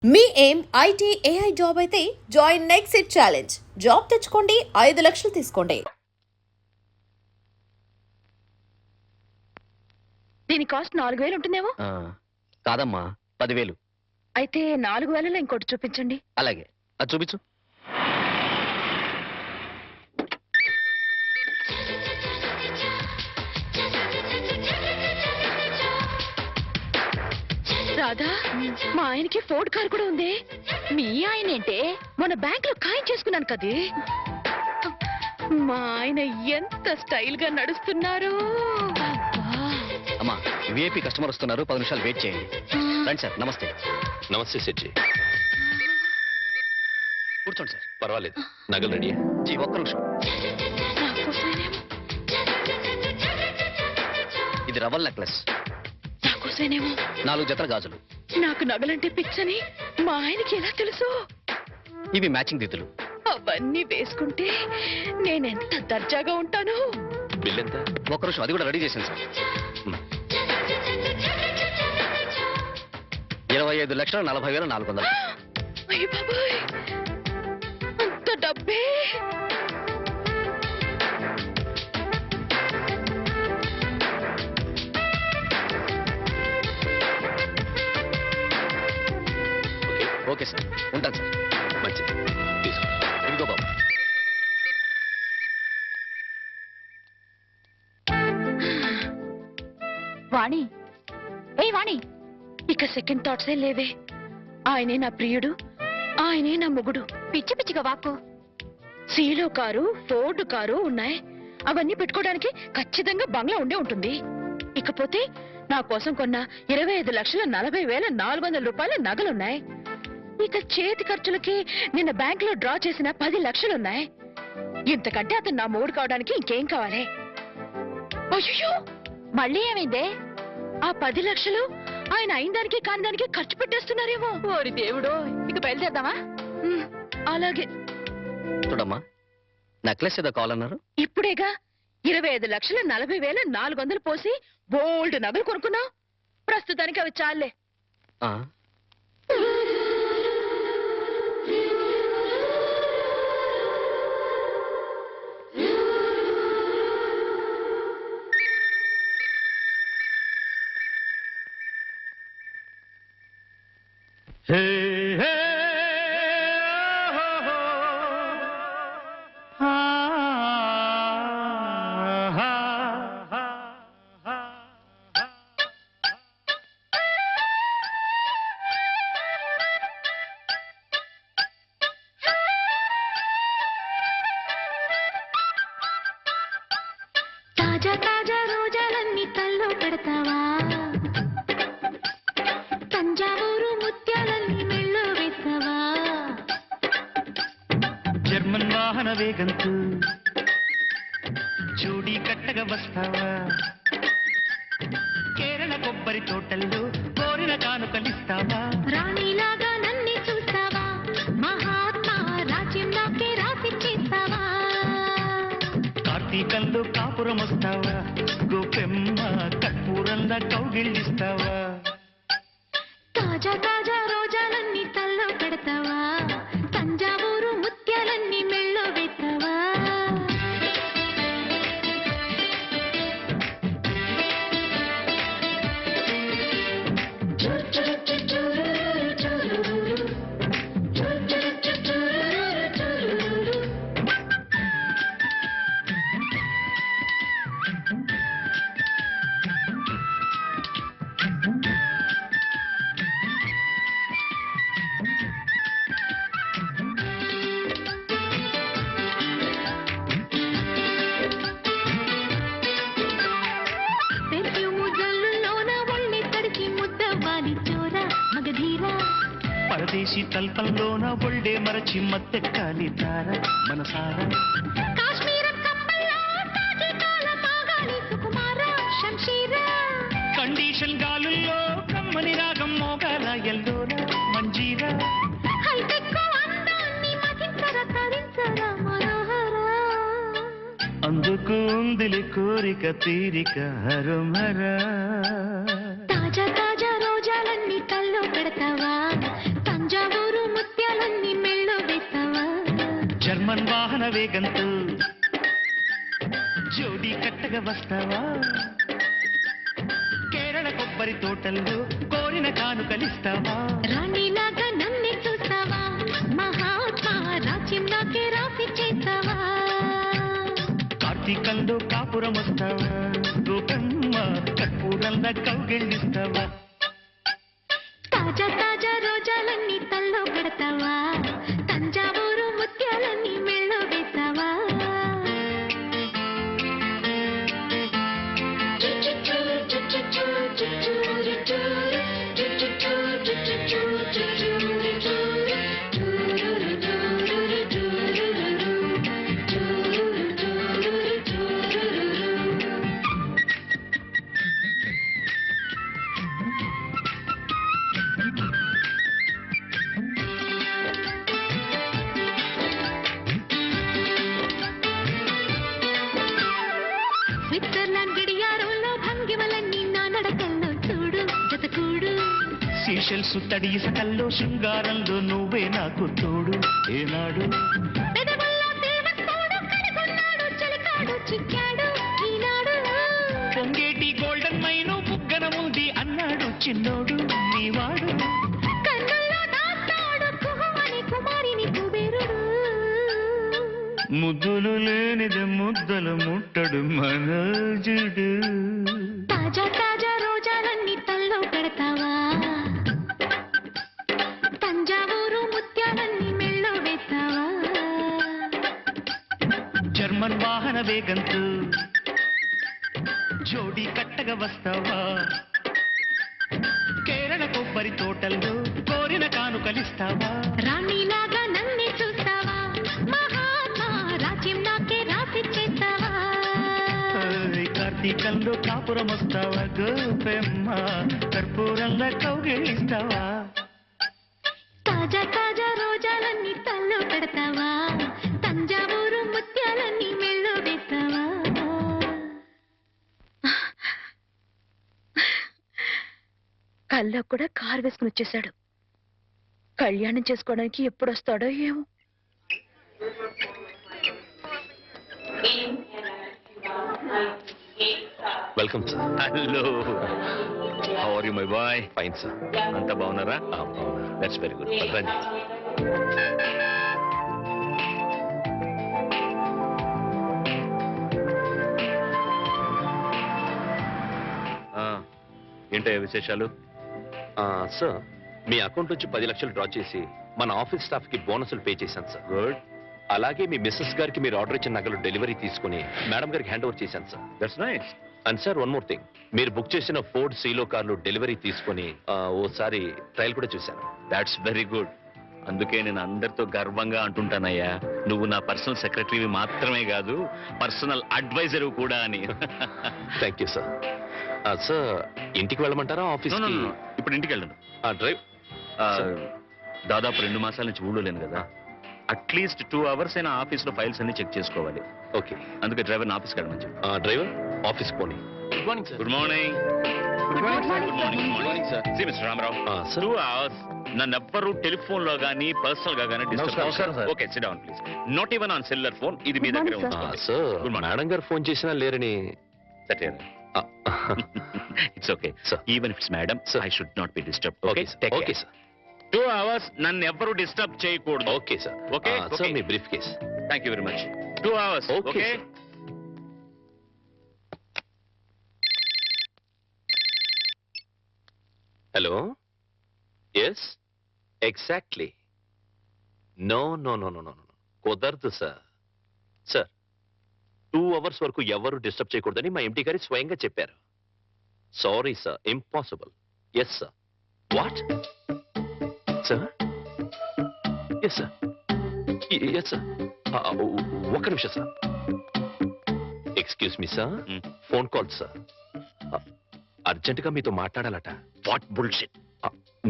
మీ ఏం IT AI job అయితే join next it challenge. Job తెచ్చుకోండి, 5 లక్షలు తీసుకోండి. దీని కాస్ట్ 4000 ఉంటుందేమో. కాదమ్మా, 10,000. అయితే 4000లో ఇంకోటి చూపించండి. అలాగే, అది చూపించు. రాధా, మా ఆయనకి ఫోర్డ్ కార్ కూడా ఉంది. మీ ఆయన ఏంటే? మన బ్యాంక్ లో ఖాయం చేసుకున్నాను కదే. మా ఆయన ఎంత స్టైల్ గా నడుస్తున్నారు. అమ్మా, విఐపి కస్టమర్ వస్తున్నారు, 10 నిమిషాలు వెయిట్ చేయండి. రండి సార్. నమస్తే. నమస్తే సెట్జీ. కూర్చోండి సార్. పర్వాలేదు, నగలు రెడీ. జీ, ఒక్క నిమిషం. ఇది రవల్ నెక్లెస్. నాకోసమేనేమో. 4 జతల గాజులు. నాకు నగలంటే పిచ్చని మా ఆయనకి ఎలా తెలుసు? ఇవి మ్యాచింగ్ దిద్దులు. అవన్నీ వేసుకుంటే నేనెంత దర్జాగా ఉంటాను. బిల్ ఎంత? ఒక్క నిమిషం, అది కూడా రెడీ చేశాను సార్. 25,40,400. అయ్య బాబాయ్, అంత డబ్బే! ఓకే సార్, ఉంటాను సార్. మంచిది, తీసుకో. ఇదిగో బాబు. వాణి, ఏ వాణి, ఇక సెకండ్ థాట్సే లేవే. ఆయనే నా ప్రియుడు, ఆయనే నా మొగుడు. పిచ్చి పిచ్చిగా వాక్కు. సీలో కారు, ఫోర్డ్ కారు ఉన్నాయి. అవన్నీ పెట్టుకోవడానికి ఖచ్చితంగా బంగ్లా ఉండే ఉంటుంది. ఇకపోతే నా కోసం కొన్న 25,40,400 రూపాయల నగలున్నాయి. ఇక చేతి ఖర్చులకి నిన్న బ్యాంక్ లో డ్రా చేసిన 10 లక్షలున్నాయి. ఇంతకంటే అతను నా మొగుడు కావడానికి ఇంకేం కావాలి? అయ్యో, మళ్ళీ ఏమైందే? ఆ 10 లక్షలు ఆయన అయిన దానికి కాని దానికి ఖర్చు పెట్టేస్తున్నారేమో. ఓరి దేవుడో, ఇక బయలుదేరదామా? అలాగే. చూడమ్మా, నెక్లెస్ ఏదో కావాలన్నారు. ఇప్పుడేగా 25,40,400 పోసి బోల్డ్ నగలు కొనుక్కున్నావు. ప్రస్తుతానికి అవి చాలే. తాజా తాజా రోజాలన్నీ తల్లో పెడతావా? తంజావూరు ముత్యాలన్నీ మెళ్ళో వేస్తావా? జర్మన్ వాహన వేగంతో జోడీ కట్టగా వస్తావా? కేరళ కొబ్బరి తోటల్లో కోరిన కానుకలిస్తావా? రాణిలాగా నన్ను చూస్తావా? మహాత్మా రాజ్యం నాకే రాసి చేస్తావా? కార్తీకంలో కాపురం వస్తావా? గోపెమ్మ కర్పూరంలా కౌగిళ్ళిస్తావా? తాజా తాజా రోజాలన్నీ తల్లో పెడతావా? తంజావూరు ముత్యాలన్నీ మెళ్ళో వేస్తావా? పరదేశీ తల్పంలోన ఒళ్ళే మరచి మత్తెక్కాలి తార మనసారా. కండిషన్ గాలుల్లో కమ్మని రాగం మోగాల ఎల్లోరా మంజీరా. అందుకు ఉందిలి కోరిక తీరిక హరుమరా. తాజా తాజా రోజాలన్నీ తల్లో పెడతావా? తంజా వేగంతో జోడీ కట్టగా వస్తావా కేరళ కొబ్బరి తోటల్లో కోరిన కానుకలిస్తావా రాణిలాగా నన్ను చూస్తావా మహాత్మా రాజ్యం నాకే రాసి చేస్తావా కార్తీకంలో కాపురం వస్తావా గోపమ్మ కర్పూరంలా కౌగిళ్ళిస్తావా తాజా తాజా రోజాలన్నీ తల్లో పెడతావా తంజావూరు ముత్యాలన్నీ మెళ్ళో వేస్తావా స్విట్జర్లాండ్ గడియారంలో భంగిమలన్నీ నా నడకల్లో చూడు జతకూడు సీషెల్స్ తడి ఇసకల్లో శృంగారంలో నువ్వే నాకు తోడు ఏనాడు పెదవుల్లో దేవతోడు కనుగొన్నాడు చలికాడు చిక్కాడు ఈనాడు పొంగేటి గోల్డెన్ మైను బుగ్గన ఉంది అన్నాడు చిన్నోడు నీవాడు కన్నుల్లో దాస్తాడు కుహమని కుమారిని కుబేరుడు ముద్దులు లేనిది ముద్దలు ముట్టడు మనోజుడు తాజా తాజా రోజాలన్నీ తల్లో పెడతావా తంజావూరు ముత్యాలన్నీ మెళ్ళో వేస్తావా జర్మన్ వాహన వేగంతో జోడీ కట్టగా వస్తావా కేరళ కొబ్బరి తోటల్లో కోరిన కానుకలిస్తావా రాణిలాగా నన్ను చూస్తావా మహాత్మా రాజ్యం నాకే రాసి చేస్తావా కార్తీకంలో కాపురం వస్తావా గోపెమ్మ కర్పూరంలా కౌగిలిస్తావా తాజా తాజా రోజాలన్నీ తల్లో పెడతావా తంజావూరు ముత్యాలన్నీ మెళ్ళో వేస్తావా కల్లో కూడా కారు వేసుకుని వచ్చేసాడు. కళ్యాణం చేసుకోవడానికి ఎప్పుడు వస్తాడో ఏమో. Welcome sir. Hello, how are you my boy? Fine sir. అంతా బాగున్నారా? That's very good. రండి. ఏంటో విశేషాలు? సార్, మీ అకౌంట్ నుంచి 10 లక్షలు డ్రా చేసి మన ఆఫీస్ స్టాఫ్ కి బోనసులు పే చేశాను సార్. గుడ్. అలాగే మీ మిస్సెస్ గారికి మీరు ఆర్డర్ ఇచ్చిన నగలు డెలివరీ తీసుకుని మేడం గారికి హ్యాండ్ ఓవర్ చేశాను sir. That's nice. And sir, one more thing, మీరు బుక్ చేసిన ఫోర్డ్ సీలో కార్లు డెలివరీ తీసుకుని ఓసారి ట్రయల్ కూడా చూశాను. That's very good. అందుకే నేను అందరితో గర్వంగా అంటుంటానయ్యా, నువ్వు నా పర్సనల్ సెక్రటరీ మాత్రమే కాదు, పర్సనల్ అడ్వైజర్ కూడా అని. Thank you sir. సార్, ఇంటికి వెళ్ళమంటారా ఆఫీస్? ఇప్పుడు ఇంటికి వెళ్ళను. డ్రైవ్. దాదాపు 2 మాసాల నుంచి ఊళ్ళో లేను కదా, అట్లీస్ట్ 2 అవర్స్ అయినా ఆఫీస్ లో ఫైల్స్ అన్ని చెక్ చేసుకోవాలి. ఓకే. అందుకే డ్రైవర్ ఆఫీస్కి వెళ్ళమని చెప్పి. డ్రైవర్ ఆఫీస్ పోనీ. Good morning sir. Good morning. Good morning sir. See mister Ramarao, sir. 2 అవర్స్ నన్ను ఎవ్వరూ టెలిఫోన్ లో గానీ పర్సనల్ గా గానీ నమస్కారం, సార్. Okay, sit down please. Not even on cellular phone. ఇది మీ దగ్గర ఉంది. Sir, Good morning. మేడం గారు ఫోన్ చేసినా లేరని. It's okay sir. Even it's madam, I should not be disturb. Okay okay okay sir. 2 అవర్స్ నన్ను ఎవ్వరూ డిస్టర్బ్ చేయకూడదు. Okay sir. ఓకే సార్, మీ briefcase. Thank you very much. 2 అవర్స్. Okay, okay. sir. Hello. Yes, exactly. No no no no no no కుదరదు sir. Sir, 2 అవర్స్ వరకు ఎవరు డిస్టర్బ్ చేయకూడదని మా ఎంటీ గారి స్వయంగా చెప్పారు. Sorry sir, impossible. Yes sir. What sir? Yes sir. Yes sir. ఒక్క నిమిషం sir. Excuse me sir, phone call sir. అర్జెంటుగా మీతో మాట్లాడాలట. What bullshit.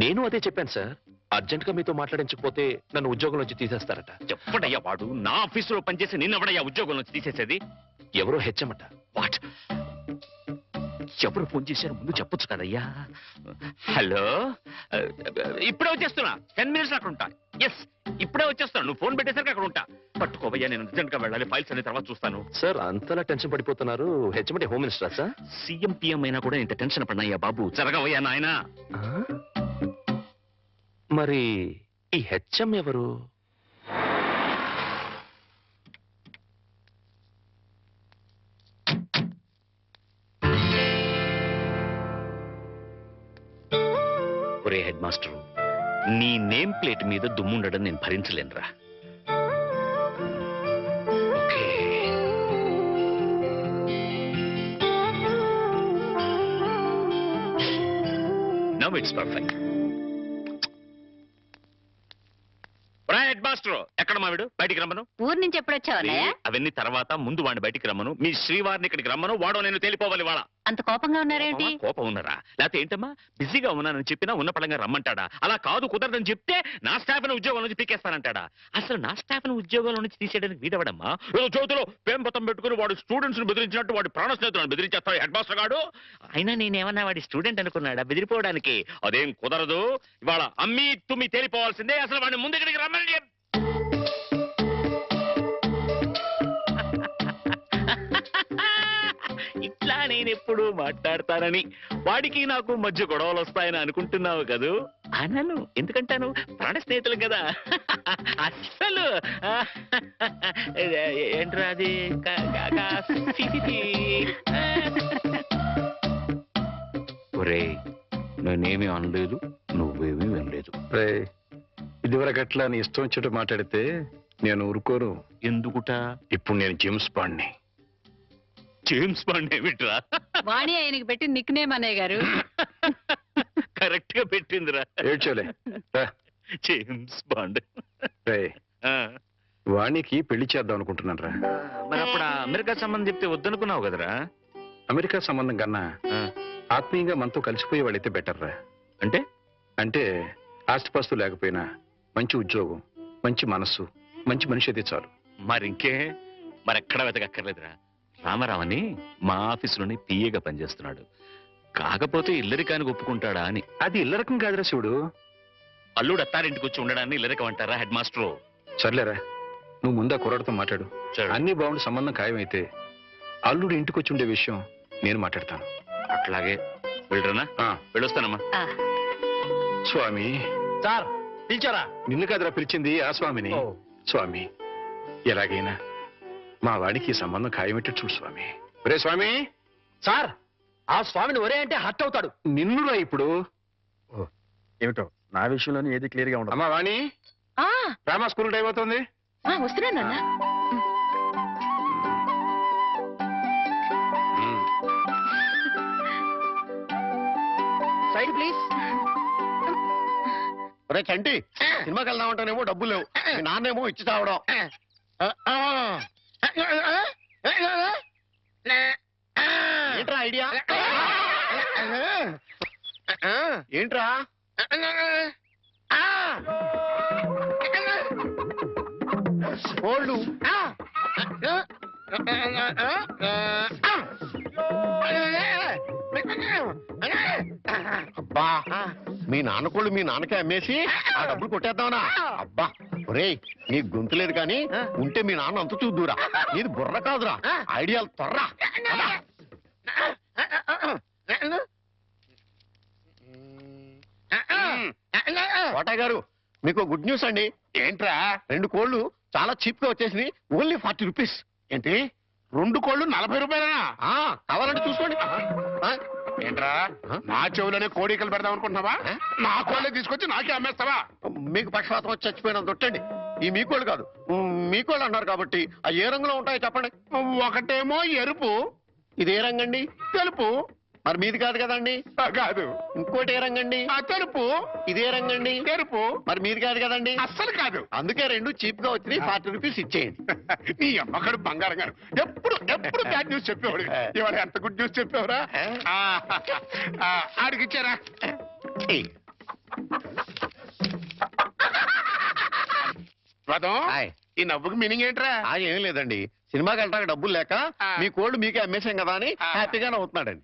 నేను అదే చెప్పాను సార్. అర్జెంటుగా మీతో మాట్లాడించకపోతే నన్ను ఉద్యోగం నుంచి తీసేస్తారట. ఎప్పుడయ్యా వాడు నా ఆఫీసులో పనిచేసి నిన్నెవడయ్యా ఉద్యోగం నుంచి తీసేసేది? ఎవరో హెచ్చమట. వాట్? ఎవరు ఫోన్ చేశారు ముందు చెప్పొచ్చు కదయ్యా. హలో, ఇప్పుడే వచ్చేస్తున్నా, 10 minutes అక్కడ ఉంటా. ఎస్, ఇప్పుడే వచ్చేస్తాను. నువ్వు ఫోన్ పెట్టేసరికి అక్కడ ఉంటా. పట్టుకోవయ్యా, నేను అర్జెంట్ గా వెళ్ళాలి. ఫైల్స్ అనే తర్వాత చూస్తాను. సార్ అంతలా టెన్షన్ పడిపోతున్నారు. హెచ్ఎండి హోమ్ మినిస్టరా సార్? సీఎం పిఎం అయినా కూడా ఇంత టెన్షన్ పడినాయ్యా బాబు. జరగవయ్యా నాయనా. మరి ఈ హెచ్ఎం ఎవరు? ఒరే హెడ్ మాస్టర్, నీ నేమ్ ప్లేట్ మీద దుమ్ముండడం నేను భరించలేనురా. Okay, now it's perfect. Head master, ఎక్కడ మావిడు? బయటికి రమ్మను. ఊరు నుంచి ఎప్పుడు వచ్చావన్నయ్య? అవన్నీ తర్వాత, ముందు వాడిని బయటికి రమ్మను. మీ శ్రీవారిని ఇక్కడికి రమ్మను. వాడో నేను తేలిపోవాలి. వాళ్ళ అంత కోపంగా ఉన్నారేంటి? కోపం ఉన్నారా? లేకపోతే ఏంటమ్మా, బిజీగా ఉన్నానని చెప్పినా ఉన్న పడంగా రమ్మంటాడా? అలా కాదు, కుదరదని చెప్తే నా స్టాఫ్ ని ఉద్యోగం నుంచి పీకేస్తానంటాడా? అసలు నా స్టాఫ్ ని ఉద్యోగాల నుంచి తీసేయడానికి వీడవడమ్మా. ఏదో చోతులో పేంపతం పెట్టుకుని వాడు స్టూడెంట్స్ ని బెదిరించినట్టు వాడి ప్రాణ స్నేహితులను బెదిరించేస్తాడు హెడ్ మాస్టర్ గాడు. అయినా నేనేమన్నా వాడి స్టూడెంట్ అనుకున్నాడా బెదిరిపోవడానికి? అదేం కుదరదు. ఇవాళ అమ్మి తుమ్మి తేలిపోవాల్సిందే. అసలు వాడిని ముందు ఇక్కడికి రమ్మని ఇట్లా నేను ఎప్పుడు మాట్లాడతానని వాడికి నాకు మధ్య గొడవలు వస్తాయని అనుకుంటున్నావు కదూ? అనను. ఎందుకంటాను? ప్రాణ స్నేహితులు కదా. అస్సలు ఏంట్రా అది? ఒరే, నేనేమీ అనలేదు, నువ్వేమీ వినలేదు. ఇదివరకట్లా నీ ఇష్టం వచ్చేట్టు మాట్లాడితే నేను ఊరుకోను. ఎందుకుట? ఇప్పుడు నేను జేమ్స్ బాండ్ని. జేమ్స్ బాండ్ ఏమిట్రా? వాణి ఆయనకి పెట్టి నిక్ నేమ్ అన్నయ్య గారు. కరెక్ట్ గా పెట్టిందిరా. ఏడ్చోలే. James bond. వాణికి పెళ్లి చేద్దాం అనుకుంటున్నాను రా. మరి అప్పుడు అమెరికా సంబంధం చెప్తే వద్దనుకున్నావు కదరా? అమెరికా సంబంధం కన్నా ఆత్మీయంగా మనతో కలిసిపోయే వాళ్ళైతే బెటర్ రా. అంటే అంటే ఆస్తిపాస్తు లేకపోయినా మంచి ఉద్యోగం, మంచి మనస్సు, మంచి మనిషి అయితే చాలు. మరింకే, మరెక్కడ వెతకక్కర్లేదురా. రామారావని మా ఆఫీసులోని పిఏగా పనిచేస్తున్నాడు. కాకపోతే ఇల్లరికానికి ఒప్పుకుంటాడా అని. అది ఇల్లరకం కాదురా శివుడు. అల్లుడు అత్తారింటికి వచ్చి ఉండడాన్ని ఇల్లరికం అంటారా హెడ్ మాస్టరు? సర్లేరా, నువ్వు ముందా కుర్రాడితో మాట్లాడు. అన్ని బాగుండి సంబంధం ఖాయమైతే అల్లుడు ఇంటికి వచ్చి ఉండే విషయం నేను మాట్లాడతాను. అట్లాగే వెళ్ళరనా? వెళ్ళొస్తానమ్మా. స్వామి సార్ పిలిచారా? నిన్ను కాదురా పిలిచింది, ఆ స్వామిని. స్వామి, ఎలాగైనా మా వాడికి ఈ సంబంధం ఖాయమెట్టు చూడు స్వామి. ఒరే స్వామి. సార్, ఆ స్వామిని ఒరే అంటే హర్ట్ అవుతాడు. నిన్నురా ఇప్పుడు. ఏమిటో నా విషయంలోనే ఏది క్లియర్ గా ఉండదు. అమ్మా వాణి, రామా స్కూల్ టైం అవుతుంది. వస్తున్నానన్నా. Side please. ఒరే చంటి, సినిమాకి వెళ్దామంటానేమో డబ్బులు లేవు. మీ నాన్నేమో ఇచ్చి చావడం. ఏంట్రా ఐడియా? ఏంట్రా? ఓల్డ్ అబ్బా, మీ నాన్నకోళ్ళు మీ నాన్నకే అమ్మేసి ఆ డబ్బులు కొట్టేద్దామనా? అబ్బా ఒరేయ్, నీ గొంతు లేదు కానీ ఉంటే మీ నాన్న అంత చూద్దురా. నీది బుర్ర కాదురా, ఐడియాలు త్వరరా. కోటయ్య గారు, మీకు గుడ్ న్యూస్ అండి. ఏంట్రా? 2 కోళ్ళు చాలా చీప్ గా వచ్చేసింది. Only 40 rupees. ఏంటి, 2 కోళ్ళు 40 రూపాయలేనా? కావాలంటే చూసుకోండి. ఏంట్రా, నా చెవులనే కోడికలు పెడదాం అనుకుంటున్నావా? నా కోళ్ళే తీసుకొచ్చి నాకే అమ్మేస్తావా? మీకు పక్షపాతం వచ్చి చచ్చిపోయినా దొట్టండి. ఈ మీకోళ్ళు కాదు, మీకోళ్ళు అన్నారు కాబట్టి ఆ ఏ రంగులో ఉంటాయో చెప్పండి. ఒకటేమో ఎరుపు. ఇది ఏ రంగండి? తెలుపు. మరి మీది కాదు కదండి. కాదు. ఇంకోటి ఏ రంగండి? తెలుపు. ఇదే రంగండి? తెలుపు. మరి మీది కాదు కదండి. అస్సలు కాదు. అందుకే 2 చీప్ గా వచ్చి 40 రూపీస్ ఇచ్చేయండి. నీ అమ్మగారు బంగారం గారు ఎప్పుడు ఎప్పుడు బ్యాడ్ న్యూస్ చెప్పేవాడు. ఇవాళ ఎంత గుడ్ న్యూస్ చెప్పేవరా? ఆడికిచ్చారా? రథం, ఈ నవ్వుకి మీనింగ్ ఏంట్రా? ఏం లేదండి, సినిమాకి వెళ్ళడానికి డబ్బులు లేక మీ కోళ్ళు మీకే అమ్మేశాం కదా అని హ్యాపీగానే అవుతున్నాడండి.